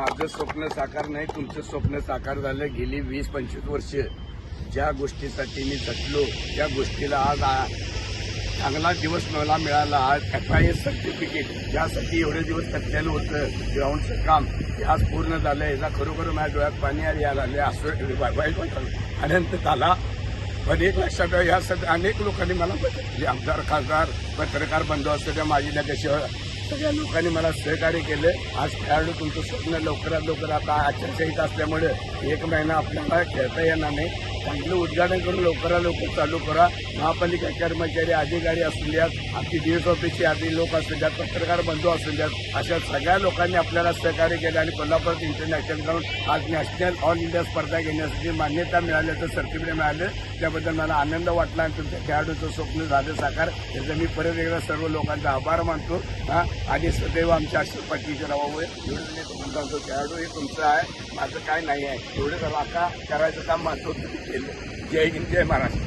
माझं स्वप्न साकार नाही, तुमचं स्वप्न साकार झालं. गेली 20-25 वर्ष ज्या गोष्टीसाठी मी झटलो त्या गोष्टीला आज चांगला दिवस मला मिळाला. आज FIS सर्टिफिकेट ज्यासाठी एवढे दिवस थकलेलं होतं ग्राउंडचं काम ते आज पूर्ण झालं. याचा खरोखर माझ्या डोळ्यात पाणी यायला लागले, असं वाईट वाटलं, आनंद झाला. पण एक लक्षात यासाठी अनेक लोकांनी मला म्हणजे आमदार, खासदार, पत्रकार बंधू असतो त्या माझी नगेशिवाय सगळ्या लोकांनी मला सहकार्य केलं. आज खेळाडू तुमचं स्वप्न लवकरात लवकर आता आचारसंहिता असल्यामुळे 1 महिना आपल्याला खेळता येणार नाही. चांगलं उद्घाटन करून लवकरात लवकर चालू करा. महापालिका कर्मचारी, अधिकारी असू द्यात, आमची DS ऑफिसचे आधी लोक असू द्यात, पत्रकार बंधू असू द्यात, अशा सगळ्या लोकांनी आपल्याला सहकार्य केलं आणि कोल्हापूर इंटरनॅशनल ग्राउंड आज नॅशनल ऑल इंडिया स्पर्धा घेण्यासाठी मान्यता मिळाल्याचं सर्टिफिकेट मिळालं. त्याबद्दल मला आनंद वाटला आणि तुमच्या खेळाडूचं स्वप्न झालं साकार. याचा मी परत एकदा सर्व लोकांचा आभार मानतो. आणि सदैव आमच्या अशोक पाटीलच्या नावावर एवढं मी तुम्हाला सांगतो, खेळाडू हे तुमचं आहे, माझं काय नाही आहे. एवढं आता करायचं काम माझं केलं. जय हिंद, जय महाराष्ट्र.